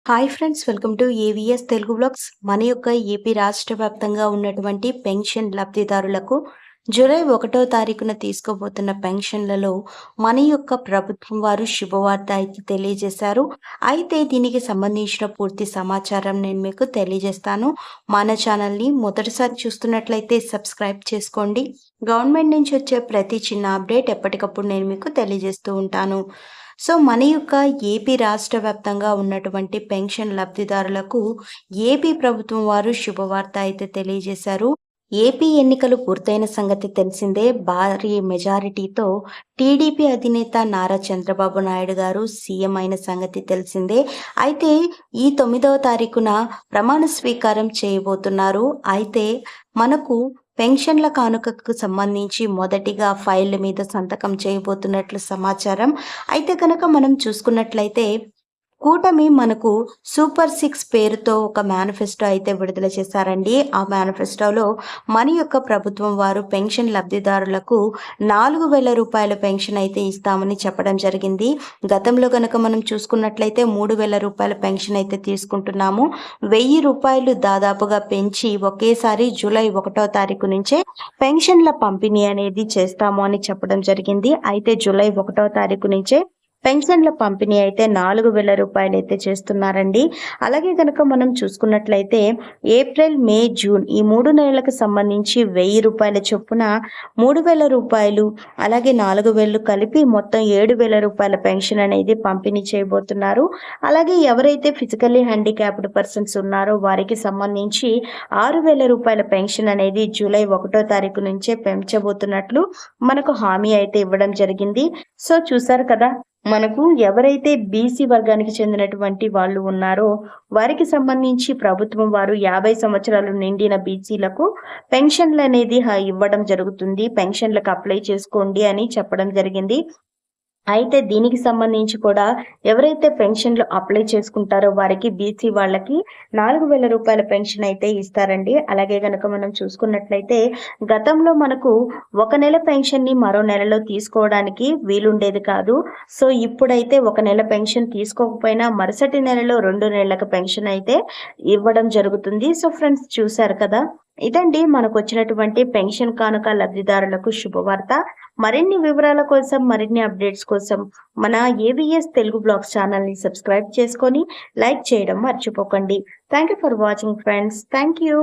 Hi friends, welcome to AVS Telugu blogs. మన యొక్క AP రాష్ట్ర వ్యాప్తంగా ఉన్నటువంటి పెన్షన్ లబ్ధిదారులకు జూలై 1వ తారీఖున తీసుకోబోతున్న పెన్షన్లలో మన యొక్క ప్రభుత్వం వారు శుభవార్త అయితే తెలియజేశారు. అయితే దీనికి సంబంధించిన పూర్తి సమాచారం నేను మీకు తెలియజేస్తాను. మన ఛానల్ని మొదటిసారి చూస్తున్నట్లయితే సబ్స్క్రైబ్ చేసుకోండి. గవర్నమెంట్ నుంచి వచ్చే ప్రతి చిన్న అప్డేట్ ఎప్పటికప్పుడు నేను మీకు తెలియజేస్తూ ఉంటాను. సో మన యొక్క ఏపీ రాష్ట్ర వ్యాప్తంగా ఉన్నటువంటి పెన్షన్ లబ్ధిదారులకు ఏపీ ప్రభుత్వం వారు శుభవార్త అయితే తెలియజేశారు. ఏపీ ఎన్నికలు పూర్తయిన సంగతి తెలిసిందే. భారీ మెజారిటీతో టీడీపీ అధినేత నారా చంద్రబాబు నాయుడు గారు సీఎం అయిన సంగతి తెలిసిందే. అయితే ఈ 9వ తారీఖున ప్రమాణ స్వీకారం చేయబోతున్నారు. అయితే మనకు పెన్షన్ల కానుకకు సంబంధించి మొదటిగా ఫైళ్ళ మీద సంతకం చేయబోతున్నట్లు సమాచారం. అయితే కనుక మనం చూసుకున్నట్లయితే కూటమి మనకు సూపర్ 6 పేరుతో ఒక మేనిఫెస్టో అయితే విడుదల చేశారండి. ఆ మేనిఫెస్టోలో మన యొక్క ప్రభుత్వం వారు పెన్షన్ లబ్ధిదారులకు 4,000 రూపాయల పెన్షన్ అయితే ఇస్తామని చెప్పడం జరిగింది. గతంలో కనుక మనం చూసుకున్నట్లయితే 3,000 రూపాయల పెన్షన్ అయితే తీసుకుంటున్నాము. 1,000 రూపాయలు దాదాపుగా పెంచి ఒకేసారి జూలై 1వ తారీఖు నుంచే పెన్షన్ల పంపిణీ అనేది చేస్తాము అని చెప్పడం జరిగింది. అయితే జూలై 1వ తారీఖు నుంచే పెన్షన్ల పంపిణీ అయితే 4,000 రూపాయలు అయితే చేస్తున్నారండి. అలాగే కనుక మనం చూసుకున్నట్లయితే ఏప్రిల్, మే, జూన్ ఈ 3 నెలలకు సంబంధించి 1,000 రూపాయల చొప్పున 3,000 రూపాయలు అలాగే 4,000 కలిపి మొత్తం 7,000 రూపాయల పెన్షన్ అనేది పంపిణీ చేయబోతున్నారు. అలాగే ఎవరైతే ఫిజికల్లీ హ్యాండిక్యాప్డ్ పర్సన్స్ ఉన్నారో వారికి సంబంధించి 6,000 రూపాయల పెన్షన్ అనేది జూలై 1వ తారీఖు నుంచే పెంచబోతున్నట్లు మనకు హామీ అయితే ఇవ్వడం జరిగింది. సో చూసారు కదా, మనకు ఎవరైతే బీసీ వర్గానికి చెందినటువంటి వాళ్ళు ఉన్నారో వారికి సంబంధించి ప్రభుత్వం వారు 50 సంవత్సరాలు నిండిన బీసీలకు పెన్షన్లు అనేది ఇవ్వడం జరుగుతుంది. పెన్షన్లకు అప్లై చేసుకోండి అని చెప్పడం జరిగింది. అయితే దీనికి సంబంధించి కూడా ఎవరైతే పెన్షన్లు అప్లై చేసుకుంటారో వారికి బీసీ వాళ్ళకి 4,000 రూపాయల పెన్షన్ అయితే ఇస్తారండి. అలాగే గనక మనం చూసుకున్నట్లయితే గతంలో మనకు ఒక నెల పెన్షన్ ని మరో నెలలో తీసుకోవడానికి వీలుండేది కాదు. సో ఇప్పుడైతే ఒక నెల పెన్షన్ తీసుకోకపోయినా మరుసటి నెలలో 2 నెలలకు పెన్షన్ అయితే ఇవ్వడం జరుగుతుంది. సో ఫ్రెండ్స్ చూశారు కదా, ఇదండి మనకు వచ్చినటువంటి పెన్షన్ కానుక లబ్ధిదారులకు శుభవార్త. మరిన్ని వివరాల కోసం, మరిన్ని అప్డేట్స్ కోసం మన ఏవిఎస్ తెలుగు బ్లాగ్స్ ఛానల్ని సబ్స్క్రైబ్ చేసుకొని లైక్ చేయడం మర్చిపోకండి. Thank you for watching friends. Thank you.